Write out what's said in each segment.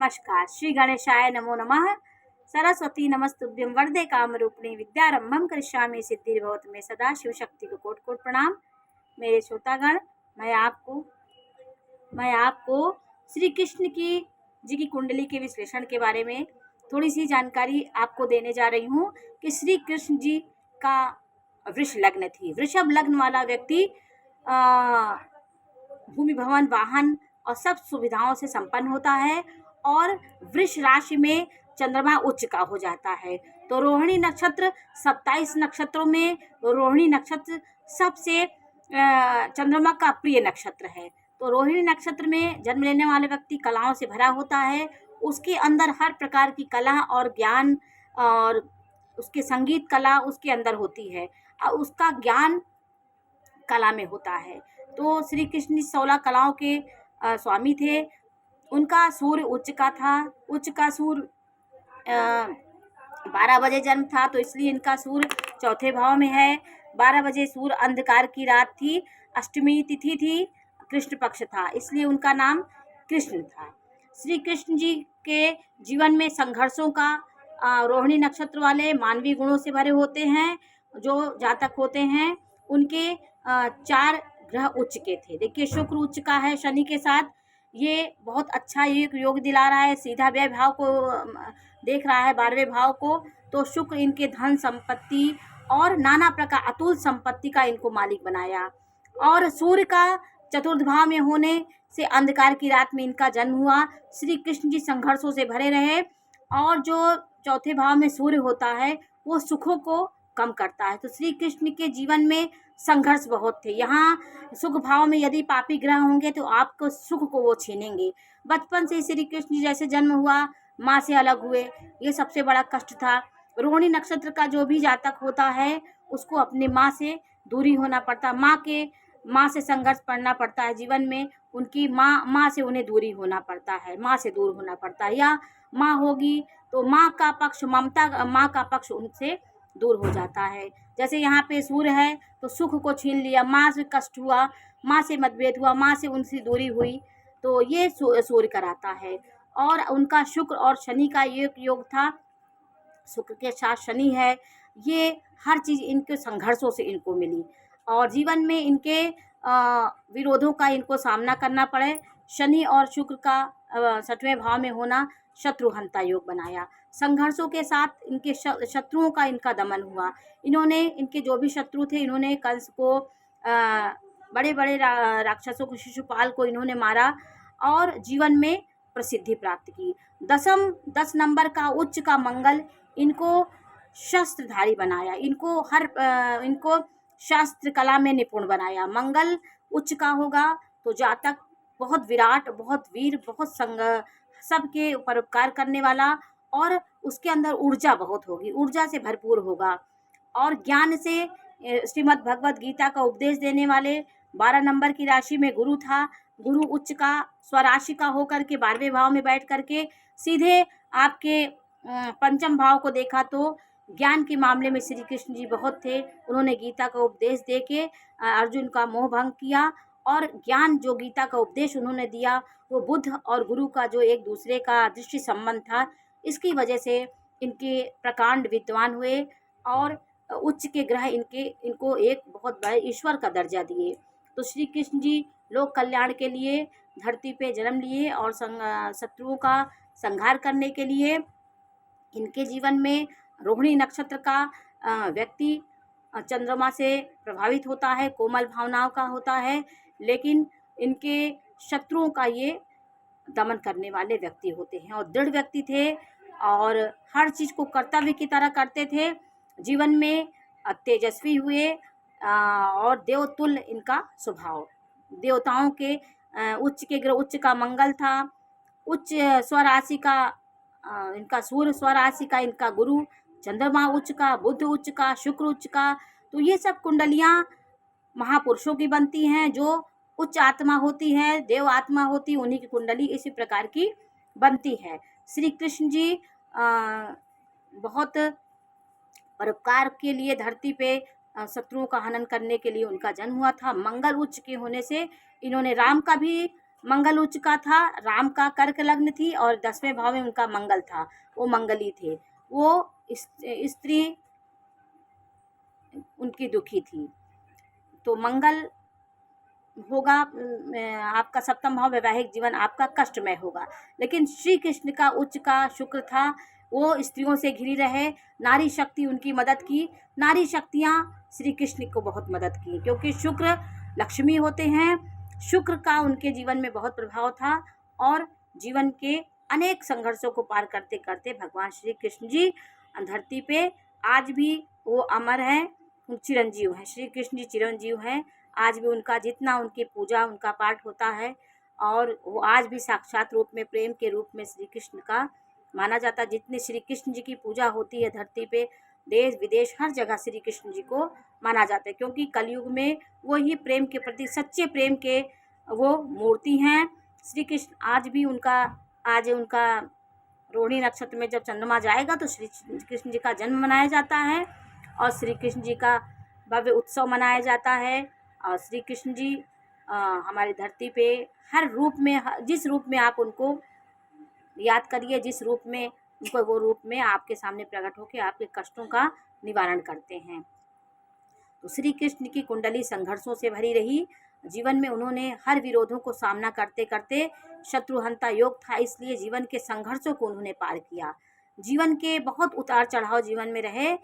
नमस्कार। श्री गणेशाय नमो नमः। सरस्वती नमस्तुभ्यं वरदे कामरूपिणी विद्यारंभम करिष्यामि सिद्धिर्भवतु मे सदा। शिव शक्ति को कोटि कोटि प्रणाम। मेरे श्रोतागण, मैं आपको श्री कृष्ण जी की कुंडली के विश्लेषण के बारे में थोड़ी सी जानकारी आपको देने जा रही हूँ कि श्री कृष्ण जी का वृष लग्न थी। वृषभ लग्न वाला व्यक्ति भूमि भवन वाहन और सब सुविधाओं से संपन्न होता है और वृष राशि में चंद्रमा उच्च का हो जाता है। तो रोहिणी नक्षत्र 27 नक्षत्रों में रोहिणी नक्षत्र सबसे चंद्रमा का प्रिय नक्षत्र है। तो रोहिणी नक्षत्र में जन्म लेने वाले व्यक्ति कलाओं से भरा होता है। उसके अंदर हर प्रकार की कला और ज्ञान और उसके संगीत कला उसके अंदर होती है और उसका ज्ञान कला में होता है। तो श्री कृष्ण 16 कलाओं के स्वामी थे। उनका सूर्य उच्च का था। उच्च का सूर्य 12 बजे जन्म था, तो इसलिए इनका सूर्य चौथे भाव में है। 12 बजे सूर्य अंधकार की रात थी। अष्टमी तिथि थी, कृष्ण पक्ष था, इसलिए उनका नाम कृष्ण था। श्री कृष्ण जी के जीवन में संघर्षों का रोहिणी नक्षत्र वाले मानवीय गुणों से भरे होते हैं। जो जातक होते हैं उनके 4 ग्रह उच्च के थे। देखिए, शुक्र उच्च का है शनि के साथ। ये बहुत अच्छा योग दिला रहा है। सीधा व्यय भाव को देख रहा है, 12वें भाव को। तो शुक्र इनके धन संपत्ति और नाना प्रकार अतुल संपत्ति का इनको मालिक बनाया। और सूर्य का चतुर्थ भाव में होने से अंधकार की रात में इनका जन्म हुआ। श्री कृष्ण जी संघर्षों से भरे रहे और जो चौथे भाव में सूर्य होता है वो सुखों को कम करता है। तो श्री कृष्ण के जीवन में संघर्ष बहुत थे। यहाँ सुख भाव में यदि पापी ग्रह होंगे तो आपको सुख को वो छीनेंगे। बचपन से श्री कृष्ण जी जैसे जन्म हुआ, माँ से अलग हुए, ये सबसे बड़ा कष्ट था। रोहिणी नक्षत्र का जो भी जातक होता है उसको अपनी माँ से दूरी होना पड़ता, माँ से संघर्ष पड़ना पड़ता है जीवन में। उनकी माँ से उन्हें दूरी होना पड़ता है, माँ से दूर होना पड़ता है। या माँ होगी तो माँ का पक्ष ममता, माँ का पक्ष उनसे दूर हो जाता है। जैसे यहाँ पे सूर्य है तो सुख को छीन लिया, माँ से कष्ट हुआ, माँ से मतभेद हुआ, माँ से उनसे दूरी हुई, तो ये सूर्य कराता है। और उनका शुक्र और शनि का योग था। शुक्र के साथ शनि है। ये हर चीज़ इनके संघर्षों से इनको मिली और जीवन में इनके विरोधों का इनको सामना करना पड़े। शनि और शुक्र का 6वें भाव में होना शत्रुहंता योग बनाया। संघर्षों के साथ इनके शत्रुओं का इनका दमन हुआ। इन्होंने इनके जो भी शत्रु थे, इन्होंने कंस को, बड़े बड़े राक्षसों को, शिशुपाल को इन्होंने मारा और जीवन में प्रसिद्धि प्राप्त की। 10 नंबर का उच्च का मंगल इनको शस्त्रधारी बनाया। इनको शास्त्र कला में निपुण बनाया। मंगल उच्च का होगा तो जातक बहुत विराट, बहुत वीर, बहुत सबके परोपकार करने वाला और उसके अंदर ऊर्जा बहुत होगी, ऊर्जा से भरपूर होगा और ज्ञान से श्रीमद् भगवत गीता का उपदेश देने वाले। 12 नंबर की राशि में गुरु था। गुरु उच्च का स्वराशि का होकर के 12वें भाव में बैठ करके सीधे आपके पंचम भाव को देखा तो ज्ञान के मामले में श्री कृष्ण जी बहुत थे। उन्होंने गीता का उपदेश दे के अर्जुन का मोह भंग किया और ज्ञान जो गीता का उपदेश उन्होंने दिया वो बुद्ध और गुरु का जो एक दूसरे का दृष्टि संबंध था, इसकी वजह से इनके प्रकांड विद्वान हुए और उच्च के ग्रह इनको एक बहुत बड़े ईश्वर का दर्जा दिए। तो श्री कृष्ण जी लोक कल्याण के लिए धरती पे जन्म लिए और शत्रुओं का संहार करने के लिए इनके जीवन में रोहिणी नक्षत्र का व्यक्ति चंद्रमा से प्रभावित होता है, कोमल भावनाओं का होता है, लेकिन इनके शत्रुओं का ये दमन करने वाले व्यक्ति होते हैं और दृढ़ व्यक्ति थे और हर चीज़ को कर्तव्य की तरह करते थे। जीवन में तेजस्वी हुए और देवतुल्य इनका स्वभाव। देवताओं के उच्च के ग्रह, उच्च का मंगल था, उच्च स्वराशि का इनका सूर्य, स्वराशि का इनका गुरु, चंद्रमा उच्च का, बुध उच्च का, शुक्र उच्च का। तो ये सब कुंडलियाँ महापुरुषों की बनती हैं। जो उच्च आत्मा होती है, देव आत्मा होती है, उन्हीं की कुंडली इसी प्रकार की बनती है। श्री कृष्ण जी बहुत परोपकार के लिए धरती पे शत्रुओं का हनन करने के लिए उनका जन्म हुआ था। मंगल उच्च के होने से इन्होंने राम का भी मंगल उच्च का था, राम का कर्क लग्न थी और 10वें भाव में उनका मंगल था, वो मंगली थे। वो स्त्री उनकी दुखी थी। तो मंगल होगा आपका सप्तम भाव, वैवाहिक जीवन आपका कष्टमय होगा। लेकिन श्री कृष्ण का उच्च का शुक्र था, वो स्त्रियों से घिरी रहे, नारी शक्ति उनकी मदद की। नारी शक्तियाँ श्री कृष्ण को बहुत मदद की, क्योंकि शुक्र लक्ष्मी होते हैं। शुक्र का उनके जीवन में बहुत प्रभाव था और जीवन के अनेक संघर्षों को पार करते करते भगवान श्री कृष्ण जी धरती पे आज भी वो अमर हैं, चिरंजीव हैं। श्री कृष्ण जी चिरंजीव हैं। आज भी उनका जितना उनकी पूजा उनका पाठ होता है और वो आज भी साक्षात रूप में प्रेम के रूप में श्री कृष्ण का माना जाता है। जितने श्री कृष्ण जी की पूजा होती है धरती पे, देश विदेश हर जगह श्री कृष्ण जी को माना जाता है, क्योंकि कलयुग में वो ही प्रेम के प्रति सच्चे प्रेम के वो मूर्ति हैं। श्री कृष्ण आज भी आज उनका रोहिणी नक्षत्र में जब चंद्रमा जाएगा तो श्री कृष्ण जी का जन्म मनाया जाता है और श्री कृष्ण जी का भव्य उत्सव मनाया जाता है। और श्री कृष्ण जी हमारी धरती पे हर रूप में, जिस रूप में आप उनको याद करिए, जिस रूप में उनको, वो रूप में आपके सामने प्रकट होकर आपके कष्टों का निवारण करते हैं। तो श्री कृष्ण की कुंडली संघर्षों से भरी रही। जीवन में उन्होंने हर विरोधों को सामना करते करते, शत्रुहंता योग था, इसलिए जीवन के संघर्षों को उन्होंने पार किया। जीवन के बहुत उतार चढ़ाव जीवन में रहे।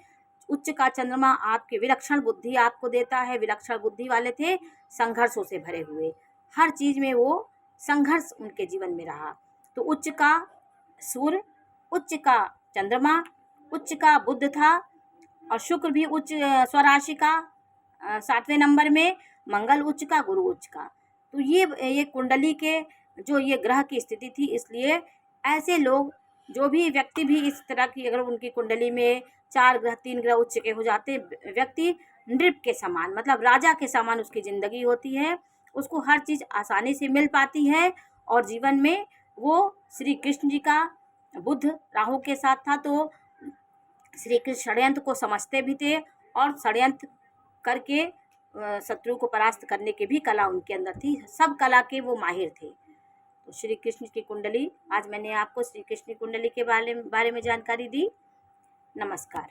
उच्च का चंद्रमा आपके विलक्षण बुद्धि आपको देता है, विलक्षण बुद्धि वाले थे, संघर्षों से भरे हुए, हर चीज में वो संघर्ष उनके जीवन में रहा। तो उच्च का सूर्य, उच्च का चंद्रमा, उच्च का बुध था और शुक्र भी उच्च स्वराशि का 7वें नंबर में, मंगल उच्च का, गुरु उच्च का। तो ये कुंडली के जो ये ग्रह की स्थिति थी, इसलिए ऐसे लोग, जो भी व्यक्ति भी इस तरह की अगर उनकी कुंडली में 4 ग्रह 3 ग्रह उच्च के हो जाते, व्यक्ति नृप के समान, मतलब राजा के समान उसकी ज़िंदगी होती है, उसको हर चीज़ आसानी से मिल पाती है और जीवन में वो श्री कृष्ण जी का बुध राहु के साथ था, तो श्री कृष्ण षड्यंत्र को समझते भी थे और षड्यंत्र करके शत्रु को परास्त करने की भी कला उनके अंदर थी। सब कला के वो माहिर थे। तो श्री कृष्ण की कुंडली, आज मैंने आपको श्री कृष्ण की कुंडली के बारे में जानकारी दी। नमस्कार।